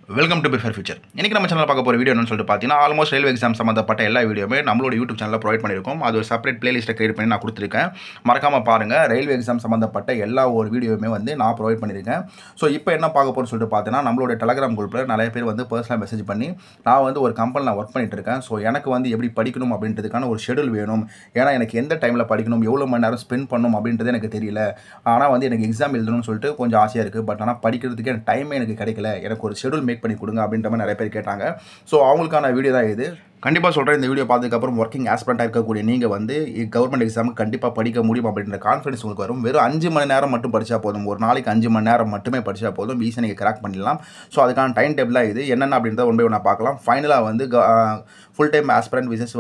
Welcome to பிஃபர் future. இன்றைக்கி நம்ம channel பார்க்க போகிற வீடியோ என்னன்னு சொல்லிட்டு பார்த்தீங்கன்னா, ஆல்மோஸ்ட் ரயில்வே எக்ஸாம் சம்மந்தப்பட்ட எல்லா வீடியோமே நம்மளோட யூடியூப் சேனலில் ப்ரொவைட் பண்ணியிருக்கோம். அது ஒரு செப்பரேட் பிளேலிஸ்ட்டை கிரியேட் பண்ணி நான் கொடுத்துருக்கேன். மறக்காமல் பாருங்கள். ரயில்வே எக்ஸாம் சம்மந்தப்பட்ட எல்லா ஒரு வீடியோவுமே நான் ப்ரொவைட் பண்ணியிருக்கேன். ஸோ இப்போ என்ன பார்க்க போகிறோம்னு சொல்லிட்டு பார்த்தீங்கன்னா, நம்மளோட டெலகிராம் குரூப்பில் நிறைய பேர் பர்சனலாக மெசேஜ் பண்ணி நான் ஒரு கம்பெனியில் ஒர்க் பண்ணிட்டு இருக்கேன். ஸோ எனக்கு எப்படி படிக்கணும் அப்படின்றதுக்கான ஒரு ஷெடியூல் வேணும். ஏன்னா எனக்கு எந்த டைமில் படிக்கணும், எவ்வளோ மணி நேரம் ஸ்பெண்ட் பண்ணணும் அப்படின்றது எனக்கு தெரியல. ஆனால் எனக்கு எக்ஸாம் எழுதணும்னு சொல்லிட்டு கொஞ்சம் ஆசையாக இருக்குது. பட் ஆனால் படிக்கிறதுக்கு எனக்கு டைமே எனக்கு கிடைக்கல. எனக்கு ஒரு ஷெடியூல் மேக் பண்ணி கொடுங்க அப்படின்ற நிறைய பேர் கேட்டாங்க. ஸோ அவங்களுக்கான வீடியோ தான் இது. கண்டிப்பாக சொல்கிறேன், இந்த வீடியோ பார்த்ததுக்கப்புறம் ஒர்க்கிங் ஆஸ்பிரண்ட்டாக இருக்கக்கூடிய நீங்கள் கவர்மெண்ட் எக்ஸாமுக்கு கண்டிப்பாக படிக்க முடியும் அப்படின்ற கான்ஃபிடன்ஸ் உங்களுக்கு வரும். வெறும் 5 மணி நேரம் மட்டும் படித்தா போதும். ஒரு நாளைக்கு 5 மணி நேரம் மட்டுமே படித்தா போதும். ஈஸியாக நீங்கள் கிராக் பண்ணிடலாம். ஸோ அதுக்கான டைம் டேபிளாக இது என்னென்ன அப்படின்றத ஒன் பை ஒன்றா பார்க்கலாம். ஃபைனலாக full time aspirant versus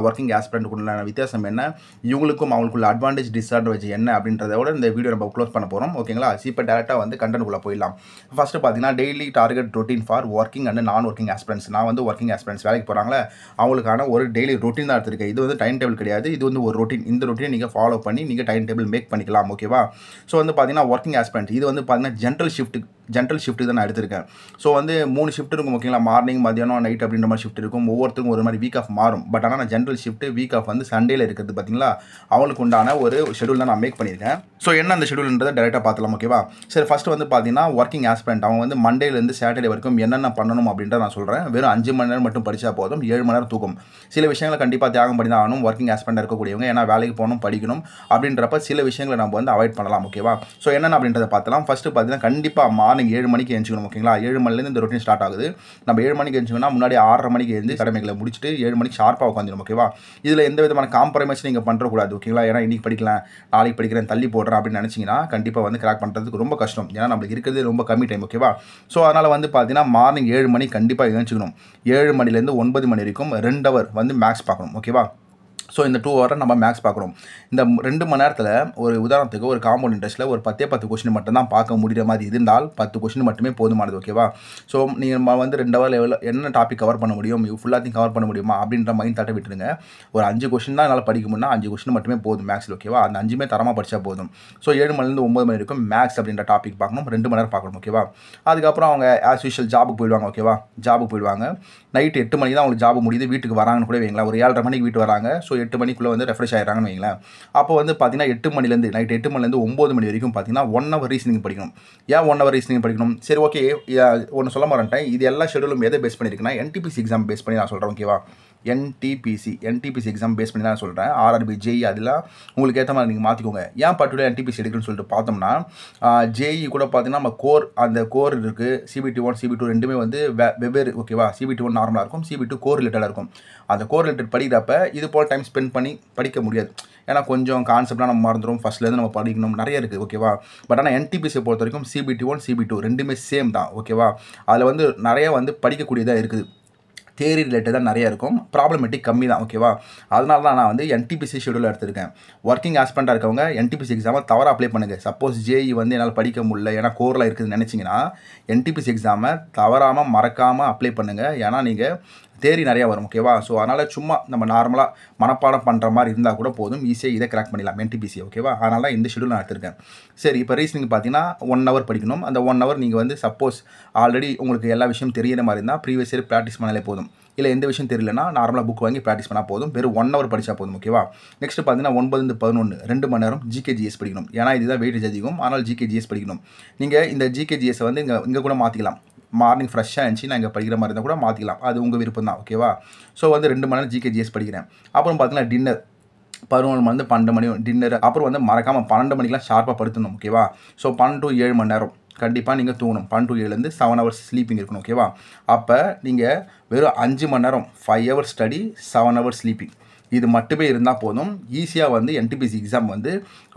working ஆஸ்பிரண்ட்டுக்குள்ள வித்தியாசம் என்ன, இவங்களுக்கும் அவங்களுக்குள்ள அட்வான்டேஜ் டிஸ்அட்வான்டேஜ் என்ன அப்படின்றதோட இந்த வீடியோ நம்ம க்ளோஸ் பண்ண போகிறோம். ஓகேங்களா? இப்போ டேரெக்டாக கண்டென்ட்குள்ளே போயிடலாம். ஃபஸ்ட்டு பார்த்தீங்கன்னா, daily target routine for working and நான் ஒர்க்கிங் ஆஸ்பிரண்ட்ஸ். நான் ஒர்க்கிங் ஆஸ்பிரண்ட்ஸ் வேலைக்கு போகிறாங்களே அவங்களுக்கான ஒரு டெய்லி ரொட்டீன் தான் எடுத்திருக்கேன். இது டைம் டேபிள் கிடையாது. இது ஒரு ரொட்டீன். இந்த ரொட்டீனை நீங்கள் ஃபாலோ பண்ணி நீங்கள் டைம் டேபிள் மேக் பண்ணிக்கலாம். ஓகேவா? ஸோ பார்த்தீங்கன்னா, ஒர்க்கிங் ஆஸ்பிரண்ட் இது பார்த்தீங்கன்னா ஜென்ரல் ஷிஃப்ட்டு தான் நான் எடுத்திருக்கேன். ஸோ 3 ஷிஃப்ட் இருக்கும். ஓகேங்களா? மார்னிங், மதியானம், நைட் அப்படின்ற மாதிரி ஷிஃப்ட் இருக்கும். ஒவ்வொருத்தருக்கும் ஒரு மாதிரி வீக் ஆஃப் மாறும். பட் ஆனால் நான் ஜென்ரல் ஷிஃப்ட் வீக் ஆஃப் சண்டேல இருக்கிறது பார்த்தீங்களா, அவங்களுக்கு உண்டான ஒரு ஷெடியூல் தான் நான் மேக் பண்ணியிருக்கேன். ஸோ என்ன அந்த ஷெடியூல்ன்றதை டேரெக்டாக பார்த்துலாம். ஓகேவா? சரி, ஃபஸ்ட்டு பார்த்தீங்கன்னா, ஒர்க்கிங் ஆஸ்பிரண்ட் அவங்க மண்டேலேருந்து சாட்டர்டே வரைக்கும் என்னென்ன பண்ணணும் அப்படின்றத நான் சொல்கிறேன். வெறும் 5 மணி நேரம் மட்டும் படித்தா போதும். 7 மணி நேரம் தூக்கம். சில விஷயங்களை கண்டிப்பாக தியாகம் பண்ணி தான் ஆகணும். ஒர்க்கிங் ஆஸ்பிரண்ட் இருக்கக்கூடியவங்க ஏன்னா வேலைக்கு போகணும், படிக்கணும் அப்படின்றப்ப சில விஷயங்களை நம்ம அவாய்ட் பண்ணலாம். ஓகேவா? ஸோ என்னென்ன அப்படின்றத பார்த்தலாம். ஃபஸ்ட்டு பார்த்தீங்கன்னா, கண்டிப்பாக மார்னிங் 7 மணிக்கு எழுந்துக்கணும். ஓகேங்களா? 7 மணிலேருந்து இந்த ரொட்டீன் ஸ்டார்ட் ஆகுது. நம்ம 7 மணிக்கு எழுந்துக்கணும்னா முன்னாடி 6:30 மணிக்கு எழுந்து கடமைகளை முடிச்சுட்டு 7 மணிக்கு ஷார்ப்பாக உட்காந்துடும். ஓகேவா? இதில் எந்த விதமான காம்ப்ரமைஸ் நீங்கள் பண்ணுறக்கூடாது. ஓகேங்களா? ஏன்னா இன்றைக்கி படிக்கலாம், நாளைக்கு படிக்கிறேன், தள்ளி போடுறேன் அப்படின்னு நினச்சிங்கன்னா கண்டிப்பாக கிராக் பண்ணுறதுக்கு ரொம்ப கஷ்டம். ஏன்னா நம்மளுக்கு இருக்கிறது ரொம்ப கம்மி டைம். ஓகேவா? ஸோ அதனால் பார்த்தீங்கன்னா, மார்னிங் 7 மணிக்கு கண்டிப்பாக எழுந்துக்கணும். 7 மணிலேருந்து 9 மணி வரைக்கும் 2 ஹவர் மேக்ஸ் பார்க்கணும். ஓகேவா? ஸோ இந்த 2 ஹவரை நம்ம மேக்ஸ் பார்க்கணும். இந்த 2 மணி நேரத்தில் ஒரு உதாரணத்துக்கு ஒரு காம்பவுண்ட் இன்ட்ரெஸ்ட்டில் ஒரு 10 கொஸ்டின் மட்டும் தான் பார்க்க முடிகிற மாதிரி இருந்தால் 10 கொஸ்டின் மட்டுமே போதுமானது. ஓகேவா? ஸோ நீங்கள் 2 ஹவர் லெவலில் என்ன டாபிக் கவர் பண்ண முடியும், ஃபுல்லாத்தையும் கவர் பண்ண முடியுமா அப்படின்ற மைண்ட் தாட்டை விட்டுருங்க. ஒரு 5 கொஸ்டின் தான் என்னால் படிக்க முடியும்னா 5 கொஸ்டின் மட்டுமே போதும் மேக்ஸில். ஓகேவா? அந்த 5மே தரமாக படித்தா போதும். ஸோ 7 மணிலேருந்து 9 மணி வரைக்கும் மேக்ஸ் அப்படின்ற டாபிக் பார்க்கணும். 2 மணி நேரம் பார்க்கணும். ஓகேவா? அதுக்கப்புறம் அவங்க ஆஸ் யூஷுவல் ஜாபுக்கு போயிடுவாங்க. ஓகேவா? ஜாபுக்கு போயிடுவாங்க. நைட்டு 8 மணிக்கு தான் அவங்களுக்கு ஜாப் முடியுது. வீட்டுக்கு வராங்கன்னு கூட வைங்களா. ஒரு 7:30 மணிக்கு வீட்டு வராங்க. ஸோ 8 மணிக்குள்ளே ரெஃப்ரெஷ் ஆகிடுறாங்கன்னு வைங்களேன். அப்போ பார்த்தீங்கன்னா 8 மணிலேருந்து நைட் 8 மணிலேருந்து 9 மணி வரைக்கும் பார்த்தீங்கன்னா 1 ஹவர் ரீசனிங் படிக்கணும். ஏன் 1 ஹவர் ரீசனிங் படிக்கணும்? சரி, ஓகே, ஒன்று சொல்ல மாட்டேன். இது எல்லா ஷெடியூலும் எதை பேஸ் பண்ணியிருக்குன்னா NTPC எக்ஸாம் பேஸ் பண்ணி நான் சொல்கிறேன். ஓகேவா? NTPC எக்ஸாம் பேஸ் பண்ணி தான் சொல்கிறேன். RRB, JEE அதெல்லாம் உங்களுக்கு ஏற்ற மாதிரி நீங்கள் மாற்றிக்கோங்க. ஏன் பர்டிகுலர் NTPC எடுக்குன்னு சொல்லிட்டு பார்த்தோம்னா, JEE கூட பார்த்தீங்கன்னா நம்ம அந்த கோர் இருக்குது. CBT1 CBT2 ரெண்டுமே வெவ்வேறு. ஓகேவா? CBT1 நார்மலாக இருக்கும், CBT2 கோர் ரிலேட்டடாக இருக்கும். அந்த கோர் ரிலேட்டட் படிக்கிறப்ப இது போல் டைம் ஸ்பெண்ட் பண்ணி படிக்க முடியாது. ஏன்னா கொஞ்சம் கான்செப்ட்லாம் நம்ம மறந்துடும். ஃபஸ்ட்லேருந்து நம்ம படிக்கணும், நிறைய இருக்குது. ஓகேவா? பட் ஆனால் NTPC பொறுத்த வரைக்கும் CBT1 CBT2 ரெண்டுமே சேம் தான். ஓகேவா? அதில் நிறைய படிக்கக்கூடியதாக இருக்குது. தியரி ரிலேட்டடாக நிறைய இருக்கும். ப்ராப்ளமேட்டிக் கம்மி தான். ஓகேவா? அதனால தான் நான் NTPC ஷெடியூல் எடுத்திருக்கேன். ஒர்க்கிங் ஆஸ்பிரண்ட்டாக இருக்கவங்க NTPC எக்ஸாமை தவறாக அப்ளை பண்ணுங்கள். சப்போஸ் JEE என்னால் படிக்க முடியல, ஏன்னா கோரில் இருக்குதுன்னு நினச்சிங்கன்னா NTPC எக்ஸாமை தவறாமல் மறக்காமல் அப்ளை பண்ணுங்கள். ஏன்னா நீங்கள் தேரி நிறையா வரும். ஓகேவா? ஸோ அதனால் சும்மா நம்ம நார்மலாக மனப்பாடம் பண்ணுற மாதிரி இருந்தால் கூட போதும். ஈஸியாக இதை கிராக் பண்ணிடலாம் NTPC. ஓகேவா? அதனால தான் இந்த ஷெடியூல் நான் எடுத்திருக்கேன். சரி, இப்போ ரீசனிங் பார்த்தீங்கன்னா 1 ஹவர் படிக்கணும். அந்த 1 ஹவர் நீங்கள் சப்போஸ் ஆல்ரெடி உங்களுக்கு எல்லா விஷயம் தெரியிற மாதிரி இருந்தால் ப்ரீவியஸ் இயர் ப்ராக்டிஸ் பண்ணாலே போதும். இல்லை எந்த விஷயம் தெரியலனா நார்மலாக புக் வாங்கி ப்ராக்டிஸ் பண்ணால் போதும். வெறும் 1 ஹவர் படித்தா போதும். ஓகேவா? நெக்ஸ்ட் பார்த்தீங்கன்னா 9-11 2 மணி நேரம் GK/GS படிக்கணும். ஏன்னா இதுதான் வெயிட்டேஜ் அதிகம். ஆனால் GK/GS படிக்கணும். நீங்கள் இந்த GK/GS இங்கே கூட மாற்றிக்கலாம். மார்னிங் ஃப்ரெஷ்ஷாக இருந்துச்சு நான் இங்கே படிக்கிற மாதிரி இருந்தால் கூட மாற்றிக்கலாம். அது உங்கள் விருப்பம் தான். ஓகேவா? ஸோ 2 மணி நேரம் GK/GS படிக்கிறேன். அப்புறம் பார்த்தீங்கன்னா டின்னர் 11 மணிலேருந்து 12 மணி டின்னர். அப்புறம் மறக்காமல் 12 மணிக்கெலாம் ஷார்ப்பாக படுத்தணும். ஓகேவா? ஸோ 12 to 7 மணி நேரம் கண்டிப்பாக நீங்கள் தூங்கணும். 12 to 7 7 ஹவர்ஸ் ஸ்லீப்பிங் இருக்கணும். ஓகேவா? அப்போ நீங்கள் வெறும் 5 மணி நேரம் 5 ஹவர்ஸ் ஸ்டடி, 7 ஹவர்ஸ் ஸ்லீப்பிங், இது மட்டுமே இருந்தால் போதும். ஈஸியாக NTPC எக்ஸாம்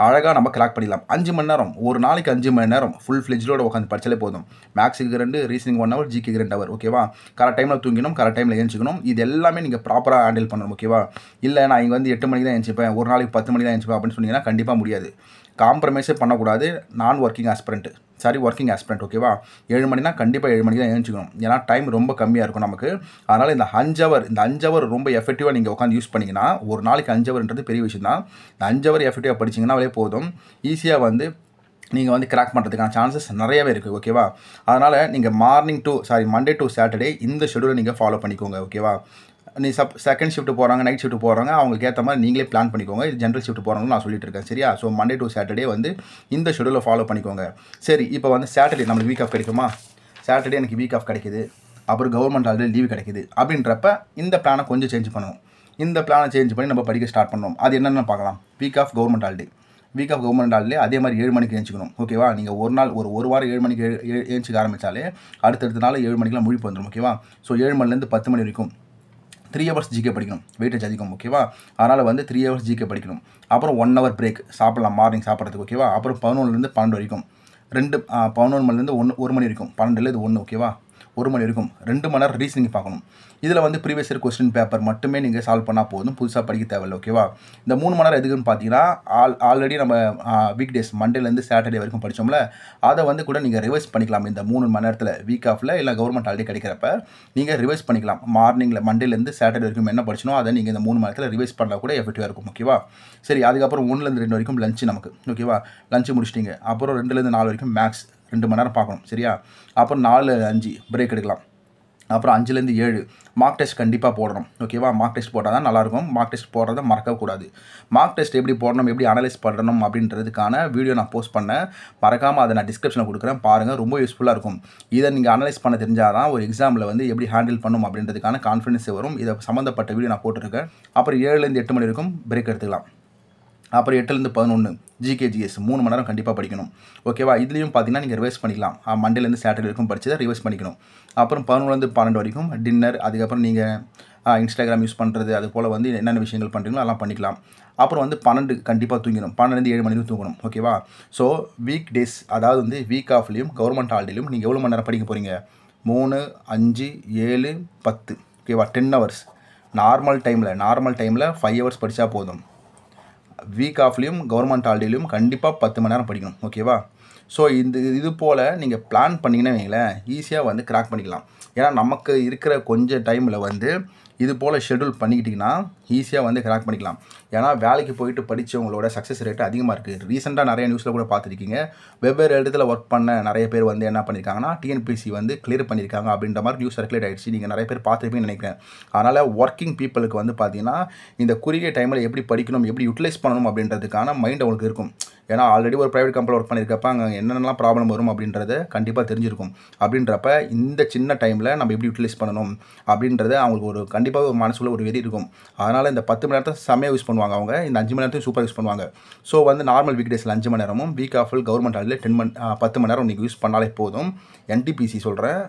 அழகாக நம்ம கிராக் பண்ணிடலாம். 5 மணி நேரம், ஒரு நாளைக்கு 5 மணி நேரம் ஃபுல் ஃப்ளெஜ்டோட உட்காந்து படித்தாலே போதும். மேக்ஸுக்கு 2, ரீசனிங் 1 ஹவர், GKக்கு 2 ஹவர். ஓகேவா? கரெக்ட் டைமில் தூங்கிடும், கரெக்ட் டைமில் எழுந்துக்கணும். இது எல்லாமே நீங்கள் ப்ராப்பராக ஹேண்டில் பண்ணணும். ஓகேவா? இல்லை நான் இங்கே 8 மணிக்கு தான் எழுந்துப்பேன், ஒரு நாளைக்கு 10 மணிக்கு தான் எழுந்துப்பேன் அப்படின்னு சொன்னீங்கன்னா கண்டிப்பாக முடியாது. காம்ப்ரமைஸே பண்ணக்கூடாது. Working aspirant. ஓகேவா? 7 மணினா கண்டிப்பாக 7 மணிக்கு தான் எழுந்துக்கணும். ஏன்னா டைம் ரொம்ப கம்மியாக இருக்கும் நமக்கு. அதனால் இந்த 5 ஹவர் ரொம்ப எஃபெக்டிவாக நீங்கள் உட்காந்து யூஸ் பண்ணிங்கன்னா, ஒரு நாளைக்கு 5 ஹவர்ன்றது பெரிய விஷயம் தான். இந்த 5 ஹவர் எஃபெக்டிவாக படிச்சிங்கன்னாலே போதும். ஈஸியாக நீங்கள் வந்து கிராக் பண்ணுறதுக்கான சான்சஸ் நிறையவே இருக்குது. ஓகேவா? அதனால் நீங்கள் மண்டே டு சாட்டர்டே இந்த ஷெடியூலை நீங்கள் ஃபாலோ பண்ணிக்கோங்க. ஓகேவா? நீ செகண்ட் ஷிஃப்ட் போகிறாங்க, நைட் ஷிஃப்ட் போகிறாங்க, அவங்களுக்கு ஏற்ற மாதிரி நீங்களே பிளான் பண்ணிக்கோங்க. இது ஜென்ரல் ஷிஃப்ட் போகிறாங்கன்னு நான் சொல்லிட்டு இருக்கேன். சரியா? ஸோ மண்டே டு சாட்டர்டே வந்து இந்த ஷெடியூலை ஃபாலோ பண்ணிக்கோங்க. சரி, இப்போ வந்து சாட்டர்டே நம்மளுக்கு வீக் ஆஃப் கிடைக்குமா? சாட்டர்டே எனக்கு வீக் ஆஃப் கிடைக்குது, அப்புறம் கவர்மெண்ட் ஹாலிடே லீவ் கிடைக்குது அப்படின்றப்ப இந்த பிளானை கொஞ்சம் சேஞ்ச் பண்ணணும். இந்த பிளானை சேஞ்ச் பண்ணி நம்ம படிக்க ஸ்டார்ட் பண்ணணும். அது என்னென்னு பார்க்கலாம். வீக் ஆஃப் கவர்மெண்ட் ஹாலிடே அதே மாதிரி 7 மணிக்கு எழுந்திக்கணும். ஓகேவா? நீங்கள் ஒரு வாரம் 7 மணிக்கு எழுந்திக்க ஆரம்பித்தாலே அடுத்தடுத்த நாள் 7 மணிக்கெலாம் முழிப்பு வந்துடும். ஓகேவா? ஸோ 7 மணிலேருந்து 10 மணி வரைக்கும் 3 ஹவர்ஸ் ஜிகே படிக்கணும். வெயிட்டேஜ் அதிகம். ஓகேவா? அதனால் வந்து 3 ஹவர்ஸ் ஜிகே படிக்கணும். அப்புறம் 1 ஹவர் பிரேக் சாப்பிடலாம், மார்னிங் சாப்பிட்றதுக்கு. ஓகேவா? அப்புறம் 11லேருந்து 12 வரைக்கும் 11 மணிலேருந்து 1 மணி வரைக்கும் 12 இது 1. ஓகேவா? 1 மணி வரைக்கும் 2 மணி நேரம் ரீசனிங் பார்க்கணும். இதில் வந்து ப்ரீவியஸ் இயர் கொஸ்டின் பேப்பர் மட்டுமே நீங்கள் சால்வ் பண்ணால் போதும், புதுசாக படிக்க தேவையில்லை. ஓகேவா? இந்த 3 மணி நேரம் எதுக்குன்னு பார்த்தீங்கன்னா, ஆல்ரெடி நம்ம வீக் டேஸ் மண்டேலேருந்து சாட்டர்டே வரைக்கும் படித்தோம்ல, அதை வந்து கூட நீங்கள் ரிவைஸ் பண்ணிக்கலாம். இந்த 3 மணி நேரத்தில் வீக் ஆஃபில் இல்லை கவர்மெண்ட் ஹாலிடே கிடைக்கிறப்ப நீங்கள் ரிவைஸ் பண்ணிக்கலாம். மார்னிங்கில் மண்டேலேருந்து சாட்டர்டே வரைக்கும் என்ன படிச்சனோ அதை நீங்கள் இந்த 3 மணி நேரத்தில் ரிவைஸ் பண்ணால் கூட எஃபெக்டிவாக இருக்கும். ஓகேவா? சரி, அதுக்கப்புறம் 1லேருந்து 2 வரைக்கும் லஞ்சு நமக்கு. ஓகேவா? லஞ்சு முடிச்சிட்டிங்க. அப்புறம் 2லேருந்து 4 வரைக்கும் மேக்ஸ் 2 மணி நேரம் பார்க்கணும். சரியா? அப்புறம் 4-5 பிரேக் எடுக்கலாம். அப்புறம் 5லேருந்து 7 மார்க் டெஸ்ட் கண்டிப்பாக போடணும். ஓகேவா? மார்க் டெஸ்ட் போட்டால் தான் நல்லாயிருக்கும். மார்க் டெஸ்ட் போடுறத மறக்கக்கூடாது. மார்க் டெஸ்ட் எப்படி போடணும், எப்படி அனலைஸ் பண்ணணும் அப்படின்றதுக்கான வீடியோ நான் போஸ்ட் பண்ணேன். மறக்காமல் அதை நான் டிஸ்கிரிப்ஷனில் கொடுக்குறேன். பாருங்கள், ரொம்ப யூஸ்ஃபுல்லாக இருக்கும். இதை நீங்கள் அனலைஸ் பண்ண தெரிஞ்சால் தான் ஒரு எக்ஸாமில் வந்து எப்படி ஹேண்டில் பண்ணணும் அப்படின்றதுக்கான கான்ஃபிடன்ஸ் வரும். இதை சம்மந்தப்பட்ட வீடியோ நான் போட்டிருக்கேன். அப்புறம் 7லேருந்து 8 மணி வரைக்கும் பிரேக் எடுத்துக்கலாம். அப்புறம் 8லேருந்து 11 ஜிகேஜிஎஸ் 3 மணி நேரம் கண்டிப்பாக படிக்கணும். ஓகேவா? இதுலேயும் பார்த்தீங்கன்னா நீங்கள் ரிவைஸ் பண்ணிக்கலாம். மண்டேலேருந்து சாட்டர்டே வரைக்கும் படிச்சதை ரிவைஸ் பண்ணிக்கணும். அப்புறம் 11லேருந்து 12 வரைக்கும் டின்னர், அதுக்கப்புறம் நீங்கள் இன்ஸ்டாகிராம் யூஸ் பண்ணுறது, அது போல் வந்து என்னென்ன விஷயங்கள் பண்ணுறீங்களோ அதெல்லாம் பண்ணிக்கலாம். அப்புறம் வந்து 12 கண்டிப்பாக தூங்கணும். 12லேருந்து 7 மணிக்கு தூங்கணும். ஓகேவா? ஸோ வீக் டேஸ், அதாவது வந்து வீக் ஆஃப்லேயும் கவர்மெண்ட் ஹாலிடேலையும் நீங்கள் எவ்வளோ மணி நேரம் படிக்க போகிறீங்க? 3, 5, 7, 10. ஓகேவா? 10 ஹவர்ஸ். நார்மல் டைமில் 5 ஹவர்ஸ் படித்தா போதும். வீக் ஆஃப்லேயும் கவர்மெண்ட் ஹாலிடேலையும் கண்டிப்பாக 10 மணி நேரம் படிக்கணும். ஓகேவா? ஸோ இது போல் நீங்கள் பிளான் பண்ணிங்கன்னா வைங்களேன், ஈஸியாக வந்து கிராக் பண்ணிக்கலாம். ஏன்னா நமக்கு இருக்கிற கொஞ்சம் டைமில் வந்து இது போல் ஷெடியூல் பண்ணிக்கிட்டிங்கன்னா ஈஸியாக வந்து கிராக் பண்ணிக்கலாம். ஏன்னா வேலைக்கு போயிட்டு படித்தவங்களோட சக்ஸஸ் ரேட்டு அதிகமாக இருக்குது. ரீசெண்டாக நிறைய நியூஸில் கூட பார்த்துருக்கீங்க. வெவ்வேறு இடத்துல ஒர்க் பண்ண நிறைய பேர் வந்து என்ன பண்ணியிருக்காங்கன்னா, டிஎன்பிசி வந்து கிளியர் பண்ணியிருக்காங்க அப்படின்ற மாதிரி நியூஸ் சர்க்குலேட் ஆகிடுச்சு. நீங்கள் நிறைய பேர் பார்த்துருப்பீங்கன்னு நினைக்கிறேன். அதனால் ஒர்க்கிங் பீப்புளுக்கு வந்து பார்த்தீங்கன்னா, இந்த குறுகிய டைமில் எப்படி படிக்கணும், எப்படி யூட்டிலைஸ் பண்ணணும் அப்படின்றதுக்கான மைண்ட் அவங்களுக்கு இருக்கும். ஏன்னா ஆல்ரெடி ஒரு ப்ரைவேட் கம்பெனியில் ஒர்க் பண்ணியிருக்கப்ப அங்கே என்னென்னலாம் ப்ராப்ளம் வரும் அப்படின்றத கண்டிப்பாக தெரிஞ்சிருக்கும். அப்படின்றப்ப இந்த சின்ன டைமில் நம்ம எப்படி யூட்டிலைஸ் பண்ணணும் அப்படின்றத அவங்களுக்கு ஒரு கண்டிப்பாக ஒரு மனசுக்குள்ள ஒரு வெறி இருக்கும். அதனால் இந்த 10 மணி நேரத்தை செம்மையாக யூஸ் பண்ணுவாங்க அவங்க. இந்த 5 மணி நேரத்தையும் சூப்பர் யூஸ் பண்ணுவாங்க. ஸோ வந்து நார்மல் வீக் டேஸில் 5 மணி நேரமும், வீக் ஆஃபில் கவர்மெண்ட் ஹாலிடே 10 மணி நேரம் நீங்கள் யூஸ் பண்ணாலே போதும். என்டிபிசி சொல்கிறேன்,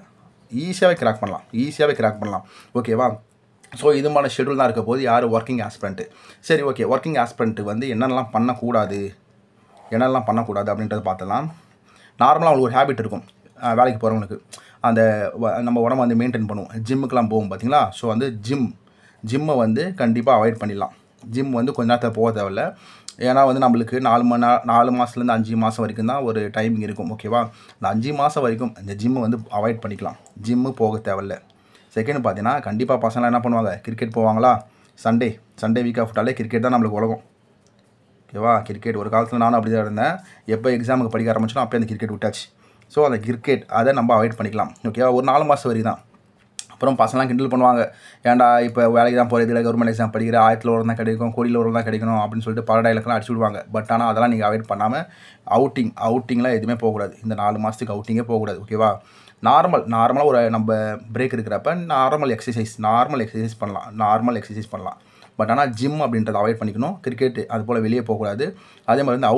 ஈஸியாகவே கிராக் பண்ணலாம். ஓகேவா? ஸோ இது மாதிரி ஷெடியூல் தான் இருக்க போது யார் ஒர்க்கிங் ஆஸ்பிரண்ட்டு. சரி, ஓகே. ஒர்க்கிங் ஆஸ்பிரண்ட்டு வந்து என்னென்னலாம் பண்ணக்கூடாது அப்படின்றத பார்த்தலாம். நார்மலாக அவங்களுக்கு ஒரு ஹேபிட் இருக்கும். வேலைக்கு போகிறவங்களுக்கு அந்த நம்ம உடம்பை வந்து மெயின்டைன் பண்ணுவோம். ஜிம்முக்கெலாம் போகும் பார்த்தீங்களா? ஸோ வந்து ஜிம்மை வந்து கண்டிப்பாக அவாய்ட் பண்ணிடலாம். ஜிம் வந்து கொஞ்ச நேரத்தில் போக தேவையில்ல. ஏன்னா வந்து நம்மளுக்கு 4 மாதத்துலேருந்து 5 மாதம் வரைக்கும் தான் ஒரு டைமிங் இருக்கும். ஓகேவா? இந்த 5 மாதம் வரைக்கும் இந்த ஜிம்மை வந்து அவாய்ட் பண்ணிக்கலாம். ஜிம்மு போக தேவையில்ல. செகண்ட் பார்த்தீங்கன்னா, கண்டிப்பாக பசங்களாம் என்ன பண்ணுவாங்க? கிரிக்கெட் போவாங்களா? சண்டே வீக் ஆஃப்டாலே கிரிக்கெட் தான் நம்மளுக்கு உலகம். ஓகேவா? கிரிக்கெட் ஒரு காலத்தில் நானும் அப்படி தான் இருந்தேன். எப்போ எக்ஸாமுக்கு படிக்க ஆரம்பிச்சோன்னா அப்போ அந்த கிரிக்கெட் விட்டாச்சு. ஸோ அந்த கிரிக்கெட் அதை நம்ம அவாய்ட் பண்ணிக்கலாம். ஓகேவா? ஒரு 4 மாதம் வரைக்கும் தான். அப்புறம் பசங்களாம் கிண்டல் பண்ணுவாங்க, ஏன்டா இப்போ வேலைக்கு தான் போகிறது, இல்லை கவர்மெண்ட் எக்ஸாம் படிக்கிற, 1000 ஒரு தான் கிடைக்கும், கோடியில் ஒரு தான் கிடைக்கணும் அப்படின்னு சொல்லிட்டு பல டைலாக்லாம் அடிச்சு விடுவாங்க. பட் ஆனால் அதெல்லாம் நீங்கள் அவாய்ட் பண்ணாமல் அவுட்டிங்லாம் எதுவுமே போகக்கூடாது. இந்த 4 மாதத்துக்கு அவுட்டிங்கே போகக்கூடாது. ஓகேவா? நார்மலாக ஒரு நம்ம பிரேக் இருக்கிறப்ப நார்மல் எக்ஸசைஸ் பண்ணலாம். பட் ஆனால் ஜிம் அப்படின்றத அவாய்ட் பண்ணிக்கணும். கிரிக்கெட் அது போல் வெளியே போகக்கூடாது. அதே மாதிரி வந்து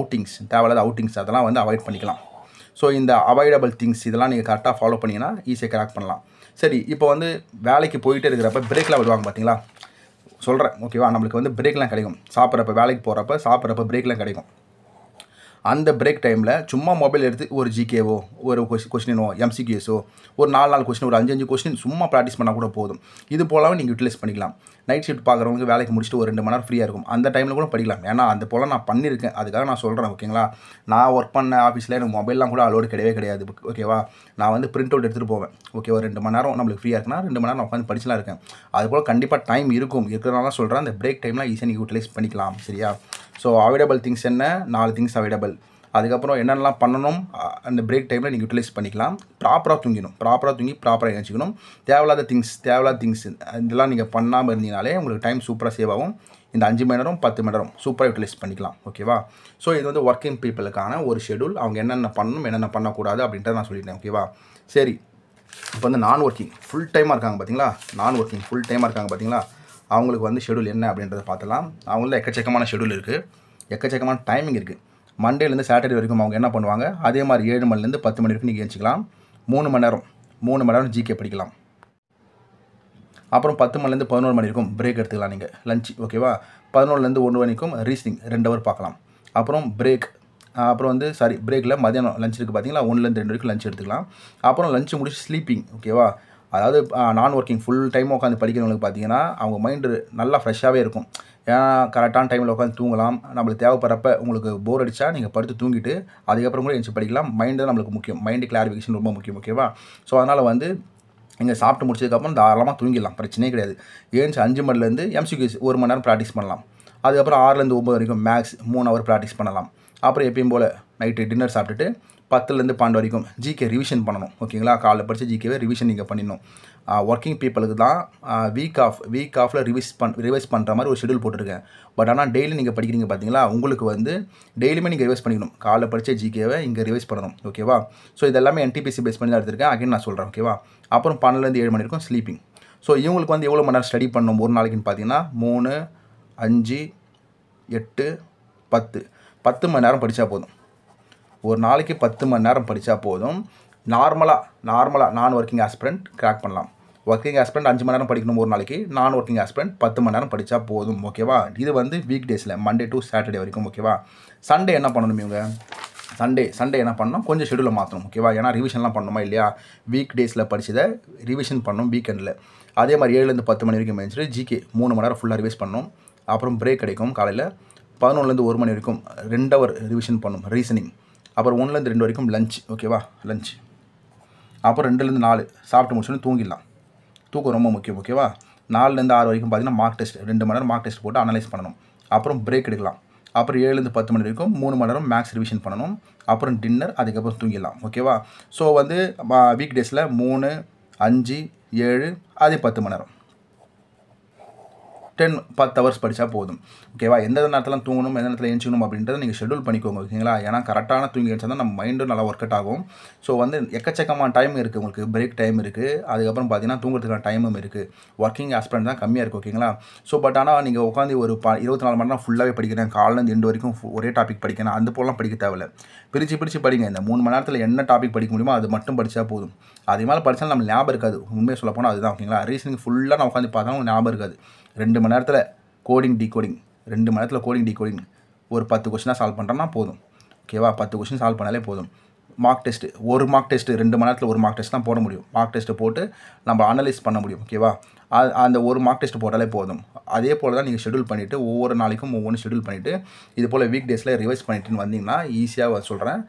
தேவையில்லாத அவுட்டிங்ஸ் அதெல்லாம் வந்து அவாய்ட் பண்ணிக்கலாம். ஸோ இந்த அவாய்டபிள் திங்ஸ் இதெல்லாம் நீங்கள் கரெக்டாக ஃபாலோ பண்ணிங்கன்னா ஈஸியாக கிராக் பண்ணலாம். சரி, இப்போ வந்து வேலைக்கு போயிட்டே இருக்கிறப்ப பிரேக்லாம் விடுவாங்க பார்த்தீங்களா? சொல்கிறேன். ஓகேவா? நம்மளுக்கு வந்து பிரேக்லாம் கிடைக்கும். வேலைக்கு சாப்பிட்றப்ப பிரேக்லாம் கிடைக்கும். அந்த பிரேக் டைமில் சும்மா மொபைல் எடுத்து ஒரு ஜிகேவோ, ஒரு கொஸ்டினோ, எம்சிக்யூஸோ, ஒரு 4 கொஸ்டின், ஒரு 5 கொஸ்டின் சும்மா ப்ராக்டிஸ் பண்ணால் கூட போதும். இது போலவே நீங்கள் யூட்டிலைஸ் பண்ணிக்கலாம். நைட் ஷிஃப்ட் பார்க்குறவங்க வேலைக்கு முடிச்சுட்டு ஒரு 2 மணி நேரம் ஃப்ரீயாக இருக்கும். அந்த டைமில் கூட படிக்கலாம். ஏன்னா அது போல் நான் பண்ணியிருக்கேன். அதுக்காக நான் சொல்கிறேன். ஓகேங்களா? நான் ஒர்க் பண்ண ஆஃபீஸில் எனக்கு மொபைல்லாம் கூட அலோடு கிடையாது. ஓகேவா? நான் வந்து பிரிண்ட் அவுட் எடுத்துகிட்டு போவேன். ஓகே, ஒரு 2 மணி நேரம் நம்மளுக்கு ஃப்ரீயாக இருக்குன்னா 2 மணி நேரம் நான் உட்காந்து படிச்சுலாம் இருக்கேன். அதுபோல் கண்டிப்பாக டைம் இருக்கிறனால சொல்கிறேன். அந்த பிரேக் டைம்லாம் ஈஸியாக நீங்கள் யூட்டிலைஸ் பண்ணிக்கலாம். சரியா? ஸோ அவாய்டபிள் திங்ஸ் என்ன? 4 திங்ஸ் அவாய்டபிள். அதுக்கப்புறம் என்னென்னலாம் பண்ணணும் அந்த பிரேக் டைமில் நீங்கள் யூட்டிலைஸ் பண்ணிக்கலாம். ப்ராப்பராக தூங்கிடணும், ப்ராப்பராக தூங்கி ப்ராப்பராக எழுச்சிக்கணும். தேவையில்லாத திங்ஸ் இதெல்லாம் நீங்கள் பண்ணாமல் இருந்தீங்கனாலே உங்களுக்கு டைம் சூப்பராக சேவ் ஆகும். இந்த 5 மணி நேரம் 10 மணி நேரம் சூப்பராக யூட்டிலைஸ் பண்ணிக்கலாம். ஓகேவா? ஸோ இது வந்து ஒர்க்கிங் பீப்புளுக்கான ஒரு ஷெடியூல். அவங்க என்னென்ன பண்ணணும் என்னென்ன பண்ணக்கூடாது அப்படின்றத நான் சொல்லிட்டேன். ஓகேவா? சரி, இப்போ வந்து நான் ஒர்க்கிங் ஃபுல் டைமாக இருக்காங்க பார்த்தீங்களா, அவங்களுக்கு வந்து ஷெடியூல் என்ன அப்படின்றத பார்த்துலாம். அவங்கள எக்கச்சக்கமான ஷெடியூல் இருக்குது, எக்கச்சக்கமான டைமிங் இருக்குது. மண்டேலேருந்து சாட்டர்டே வரைக்கும் அவங்க என்ன பண்ணுவாங்க, அதே மாதிரி 7 மணிலேருந்து 10 மணி வரைக்கும் நீங்கள் எழுச்சிக்கலாம். 3 மணி நேரம் ஜிகே படிக்கலாம். அப்புறம் 10 மணிலேருந்து 11 மணி வரைக்கும் பிரேக் எடுத்துக்கலாம் நீங்கள் லஞ்ச். ஓகேவா? 11லேருந்து 1 வரைக்கும் ரீசனிங் 2 ஹவர் பார்க்கலாம். அப்புறம் பிரேக், அப்புறம் வந்து பிரேக்கில் மதியானம் லஞ்ச் இருக்குது பார்த்தீங்களா, 1லேருந்து 2 வரைக்கும் லஞ்ச் எடுத்துக்கலாம். அப்புறம் லஞ்சு முடிச்சு ஸ்லீப்பிங். ஓகேவா? அதாவது நான் ஒர்க்கிங் ஃபுல் டைம் உட்காந்து படிக்கிறவங்களுக்கு பார்த்தீங்கன்னா அவங்க மைண்டு நல்லா ஃப்ரெஷ்ஷாகவே இருக்கும். ஏன்னா கரெக்டான டைமில் உட்காந்து தூங்கலாம். நம்மளுக்கு தேவைப்படுறப்ப உங்களுக்கு போர் அடித்தா நீங்கள் படுத்து தூங்கிட்டு அதுக்கப்புறம் கூட எழுந்து படிக்கலாம். மைண்டு நம்மளுக்கு முக்கியம், மைண்டு கிளாரிஃபிகேஷன் ரொம்ப முக்கியம். ஓகேவா? ஸோ அதனால் வந்து நீங்கள் சாப்பிட்டு முடிச்சதுக்கப்புறம் தாராளமாக தூங்கிடலாம், பிரச்சனையே கிடையாது. ஏன்ச்சு 5 மணிலேருந்து எம்சிக்யூஸ் 1 மணி நேரம் ப்ராக்டிஸ் பண்ணலாம். அதுக்கப்புறம் 6லேருந்து 9 வரைக்கும் மேக்ஸ் 3 ஹவர் ப்ராக்டிஸ் பண்ணலாம். அப்புறம் எப்பயும் போல் நைட்டு டின்னர் சாப்பிட்டுட்டு 10லேருந்து 12 வரைக்கும் ஜிகே ரிவிஷன் பண்ணணும். ஓகேங்களா? காலைல படித்த ஜிகேவை ரிவிஷன் நீங்கள் பண்ணிடணும். ஒர்க்கிங் பீப்புளுக்கு தான் வீக் ஆஃபில் ரிவைஸ் பண்ணுற மாதிரி ஒரு ஷெடியூல் போட்டிருக்கேன். பட் ஆனால் டெய்லி நீங்கள் படிக்கிறீங்க பார்த்தீங்களா, உங்களுக்கு வந்து டெய்லியுமே நீங்கள் ரிவைஸ் பண்ணிக்கணும். காலைல படித்த ஜிகேவை இங்கே ரிவைஸ் பண்ணணும். ஓகேவா? ஸோ இதெல்லாமே NTPC பேஸ் பண்ணி தான் எடுத்திருக்கேன். அகைன் நான் சொல்கிறேன். ஓகேவா? அப்புறம் 12லேருந்து 7 மணி வரைக்கும் ஸ்லீப்பிங். ஸோ இவங்களுக்கு வந்து எவ்வளோ மணி நேரம் ஸ்டடி பண்ணணும் ஒரு நாளைக்குன்னு பார்த்தீங்கன்னா 3, 5, 8, 10 மணி நேரம் படித்தா போதும். ஒரு நாளைக்கு 10 மணி நேரம் படித்தா போதும். நார்மலாக நான் ஒர்க்கிங் ஆஸ்பிரண்ட் கிராக் பண்ணலாம். ஒர்க்கிங் ஆஸ்பிரண்ட் 5 மணி நேரம் படிக்கணும் ஒரு நாளைக்கு. நான் ஒர்க்கிங் ஆஸ்பிரண்ட் 10 மணி நேரம் படித்தா போதும். ஓகேவா? இது வந்து வீக் டேஸில் மண்டே டு சாட்டர்டே வரைக்கும். ஓகேவா? சண்டே என்ன பண்ணணும் இவங்க, சண்டே என்ன பண்ணணும், கொஞ்சம் ஷெடியூலை மாற்றணும். ஓகேவா? ஏன்னா ரிவிஷன்லாம் பண்ணணுமா இல்லையா, வீக் டேஸில் படித்ததை ரிவிஷன் பண்ணணும் வீக்கெண்டில். அதே மாதிரி 7லேருந்து 10 மணி வரைக்கும் மேய்ச்சிட்டு ஜிகே 3 மணி நேரம் ஃபுல்லாக ரிவைஸ் பண்ணணும். அப்புறம் பிரேக் கிடைக்கும் காலையில் 11லேருந்து 1 மணி வரைக்கும் 2 ஹவர் ரிவிஷன் பண்ணணும் ரீசனிங். அப்புறம் 1லேருந்து 2 வரைக்கும் லஞ்ச். ஓகேவா? லஞ்ச். அப்புறம் 2லேருந்து 4 சாப்பிட்டு முடிச்சோன்னு தூங்கிடலாம். தூக்கம் ரொம்ப முக்கியம். ஓகேவா? 4லேருந்து 6 வரைக்கும் பார்த்தீங்கன்னா மார்க் டெஸ்ட் 2 மணி நேரம் மார்க் டெஸ்ட் போட்டு அனலைஸ் பண்ணணும். அப்புறம் பிரேக் எடுக்கலாம். அப்புறம் 7லேருந்து 10 மணி வரைக்கும் 3 மணி நேரம் மேக்ஸ் ரிவிஷன் பண்ணணும். அப்புறம் டின்னர், அதுக்கப்புறம் தூங்கிடலாம். ஓகேவா? ஸோ வந்து வீக் டேஸில் 3, 5, 7 அதே 10 மணி நேரம் 10 ஹவர்ஸ் படித்தா போதும். ஓகேவா? எந்த நேரத்தில் தூங்கணும் எந்த நேரத்தில் எழுச்சிக்கணும் அப்படின்றத நீங்கள் ஷெடியூல் பண்ணிக்கோங்க. ஓகேங்களா? ஏன்னா கரெக்டான தூங்கி எழுச்சா தான் நம்ம மைண்டும் நல்லா ஒர்க் அவுட் ஆகும். ஸோ வந்து எக்கச்சக்கமான டைம் இருக்குது உங்களுக்கு. பிரேக் டைம் இருக்குது, அதுக்கப்புறம் பார்த்தீங்கன்னா தூங்குறதுக்கான டைமும் இருக்குது. ஒர்க்கிங் ஆஸ்பிரண்ட் தான் கம்மியாக இருக்குது. ஓகேங்களா? ஸோ பட் ஆனால் நீங்கள் உட்காந்து ஒரு 24 மணி நேரம் ஃபுல்லாகவே படிக்கிறேன், காலையிலேருந்து எண்டு வரைக்கும் ஒரே டாபிக் படிக்கிறேன், அந்த போலாம் படிக்க தேவையில்லை. பிரித்து படிங்க. இந்த 3 மணி நேரத்தில் என்ன டாபிக் படிக்க முடியுமோ அது மட்டும் படித்தா போதும். அதே மாதிரி படித்தாலும் நம்ம ஞாபகம் இருக்காது. உண்மையை சொல்ல போனால் அதுதான். ஓகேங்களா? ரீசனிங் ஃபுல்லாக நான் உட்காந்து பார்த்தாலும் ஞாபகம் இருக்காது. 2 மணி நேரத்தில் கோடிங் டீகோடிங் ஒரு 10 கொஸ்டினாக சால்வ் பண்ணுறோன்னா போதும். ஓகேவா? 10 கொஸ்டின் சால்வ் பண்ணாலே போதும். மார்க் டெஸ்ட்டு 2 மணி நேரத்தில் 1 மார்க் டெஸ்ட் தான் போட முடியும். மார்க் டெஸ்ட்டு போட்டு நம்ம அனலைஸ் பண்ண முடியும். ஓகேவா? அந்த 1 மார்க் டெஸ்ட் போட்டாலே போதும். அதே போல் தான் நீங்கள் ஷெடியூல் பண்ணிவிட்டு ஒவ்வொரு நாளைக்கும் ஒவ்வொன்று ஷெடியூல் பண்ணிவிட்டு இது போல் வீக் டேஸில் ரிவைஸ் பண்ணிட்டுன்னு வந்தீங்கன்னா ஈஸியாக சொல்கிறேன்,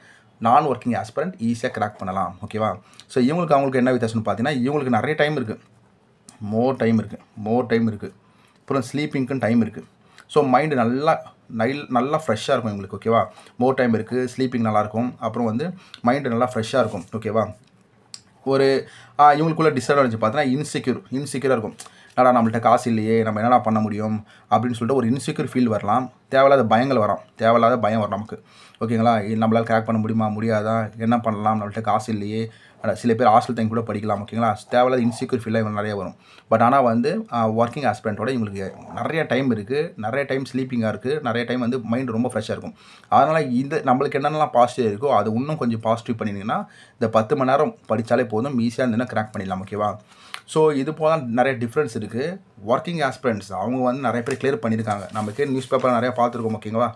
நான் ஒர்க்கிங் ஆஸ்பிரண்ட் ஈஸியாக கிராக் பண்ணலாம். ஓகேவா? ஸோ அவங்களுக்கு என்ன வித்தியாசம்னு பார்த்தீங்கன்னா, இவங்களுக்கு நிறைய டைம் இருக்குது, மோர் டைம் இருக்குது. அப்புறம் ஸ்லீப்பிங்க்குன்னு டைம் இருக்குது. ஸோ மைண்டு நல்லா ஃப்ரெஷ்ஷாக இருக்கும் இவங்களுக்கு. ஓகேவா? மோர் டைம் இருக்குது, ஸ்லீப்பிங் நல்லாயிருக்கும், அப்புறம் வந்து மைண்டு நல்லா ஃப்ரெஷ்ஷாக இருக்கும். ஓகேவா? ஒரு இவங்களுக்குள்ள டிஸ்அட்வான்டேஜ் பார்த்தீங்கன்னா இன்செக்யூராக இருக்கும். என்னடா நம்மள்ட்ட காசு இல்லையே, நம்ம என்னடா பண்ண முடியும் அப்படின்னு சொல்லிட்டு ஒரு இன்செக்யூர் ஃபீல் வரலாம். தேவையில்லாத பயம் வரும் நமக்கு. ஓகேங்களா? நம்மளால் கிராக் பண்ண முடியாதா, என்ன பண்ணலாம், நம்மள்ட்ட காசு இல்லையே, சில பேர் ஹாஸ்டல் தங்கி கூட படிக்கலாம். ஓகேங்களா? தேவையில்லாத இன்செக்யூர் ஃபீலாக இவங்க நிறைய வரும். பட் ஆனால் வந்து ஒர்க்கிங் ஆஸ்பிரண்ட்டோட இவங்களுக்கு நிறைய டைம் இருக்குது, நிறைய டைம் ஸ்லீப்பிங்காக இருக்குது, நிறைய டைம் வந்து மைண்டு ரொம்ப ஃப்ரெஷ்ஷாக இருக்கும். அதனால் நம்மளுக்கு என்னென்னலாம் பாசிட்டிவ் இருக்கோ அது இன்னும் கொஞ்சம் பாசிட்டிவ் பண்ணிங்கன்னா இந்த 10 மணி நேரம் படித்தாலே போதும், ஈஸியாக இருந்ததுன்னா கிராக் பண்ணிடலாம். ஓகேவா? ஸோ இது போல் நிறைய டிஃப்ரென்ஸ் இருக்குது. ஒர்க்கிங் ஆஸ்பிரண்ட்ஸ் அவங்க வந்து நிறைய பேர் கிளியர் பண்ணியிருக்காங்க. நமக்கு நியூஸ் பேப்பர் நிறையா பார்த்துருக்கோம். ஓகேங்களா?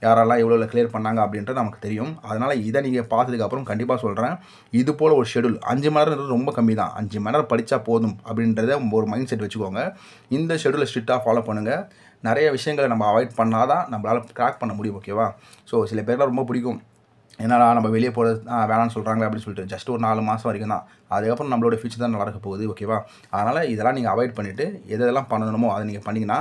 யாரெல்லாம் எவ்வளோ கிளியர் பண்ணாங்க அப்படின்றது நமக்கு தெரியும். அதனால் இதை நீங்கள் பார்த்ததுக்கப்புறம் கண்டிப்பாக சொல்கிறேன், இது போல் ஒரு ஷெடியூல் 5 மணி நேரம் ரொம்ப கம்மி தான். 5 மணி நேரம் படித்தா போதும் அப்படின்றத ஒரு மைண்ட் செட் வச்சுக்கோங்க. இந்த ஷெடியூலை ஸ்ட்ரிக்டாக ஃபாலோ பண்ணுங்கள். நிறைய விஷயங்களை நம்ம அவாய்ட் பண்ணால் தான் நம்மளால் கிராக் பண்ண முடியும். ஓகேவா? ஸோ சில பேர்லாம் ரொம்ப பிடிக்கும், என்னடா நம்ம வெளியே போகிறது வேணான்னு சொல்கிறாங்க அப்படின்னு சொல்லிட்டு ஜஸ்ட் ஒரு 4 மாதம் வரைக்கும் தான். அதுக்கப்புறம் நம்மளோட ஃபியூச்சர் தான் நடக்க போகுது. ஓகேவா? அதனால் இதெல்லாம் நீங்கள் அவாய்ட் பண்ணிவிட்டு எதெல்லாம் பண்ணணுமோ அதை நீங்கள் பண்ணிங்கன்னா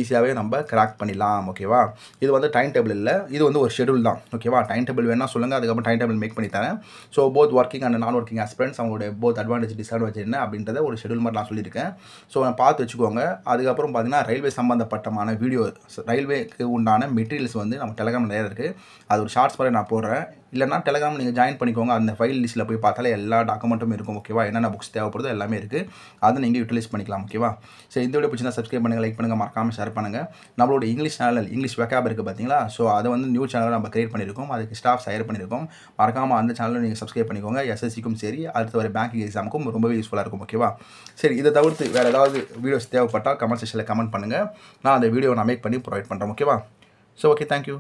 ஈஸியாகவே நம்ம கிராக் பண்ணிடலாம். ஓகேவா? இது வந்து டைம் டேபிள் இல்லை, இது வந்து ஒரு ஷெடியூல் தான். ஓகேவா? டைம் டேபிள் வேணால் சொல்லுங்கள், அதுக்கப்புறம் டைம் டேபிள் மேக் பண்ணி தரேன். ஸோ போத் ஒர்க்கிங் அண்ட் நான் ஒர்க்கிங் ஆஸ்பிரண்ட்ஸ் அவங்களுடைய போத் அட்வான்டேஜ் டிஸ்அட்வான்டேஜ் என்ன அப்படின்றத ஒரு ஷெடியூல் மாதிரி நான் சொல்லியிருக்கேன். ஸோ நான் பார்த்து வச்சுக்கோங்க. அதுக்கப்புறம் பார்த்தீங்கன்னா ரயில்வே சம்மந்தப்பட்டமான வீடியோ, ரயில்வேக்கு உண்டான மெட்டீரியல்ஸ் வந்து நம்ம டெலகிராம் நிறைய இருக்குது. அது ஒரு ஷார்ட்ஸ் மாதிரி நான் போடுறேன். இல்லைனா டெலகிராம் நீங்கள் ஜாயின் பண்ணிக்கோங்க. அந்த ஃபைல் லிஸ்ட்டில் போய் பார்த்தாலே எல்லா டாக்குமெண்ட்டும் இருக்கும். ஓகேவா? என்னென்ன புக்ஸ் தேவைப்படுதோ எல்லாமே இருக்குது. அதை நீங்கள் யூட்டிலைஸ் பண்ணிக்கலாம். ஓகேவா? சரி, இந்த வீடியோ பிடிச்சிருந்தா சப்ஸ்கிரைப் பண்ணுங்கள், லைக் பண்ணுங்கள், மறக்காமல் ஷேர் பண்ணுங்கள். நம்மளோட இங்கிலீஷ் சேனல் இங்கிலீஷ் வெக்காப் இருக்குது பார்த்தீங்களா? ஸோ அதை வந்து நியூ சேனலில் நம்ம கிரியேட் பண்ணியிருக்கோம். அதுக்கு ஸ்டாஃப் ஹையர் பண்ணியிருக்கோம். மறக்காமல் அந்த சேனலில் நீங்கள் சப்ஸ்கிரைப் பண்ணிக்கோங்க. எஸ்எஸ்சிக்கும் சரி, அடுத்த வர பேங்கிங் எக்ஸாமுக்கும் ரொம்பவே யூஸ்ஃபுல்லாக இருக்கும். ஓகேவா? சரி, இதை தவிர்த்து வேறு ஏதாவது வீடியோஸ் தேவைப்பட்டால் கமெண்ட் செக்ஷனில் கமெண்ட் பண்ணுங்கள். நான் அந்த வீடியோ நான் மேக் பண்ணி ப்ரொவைட் பண்ணுறேன். ஓகேவா? So okay, thank you.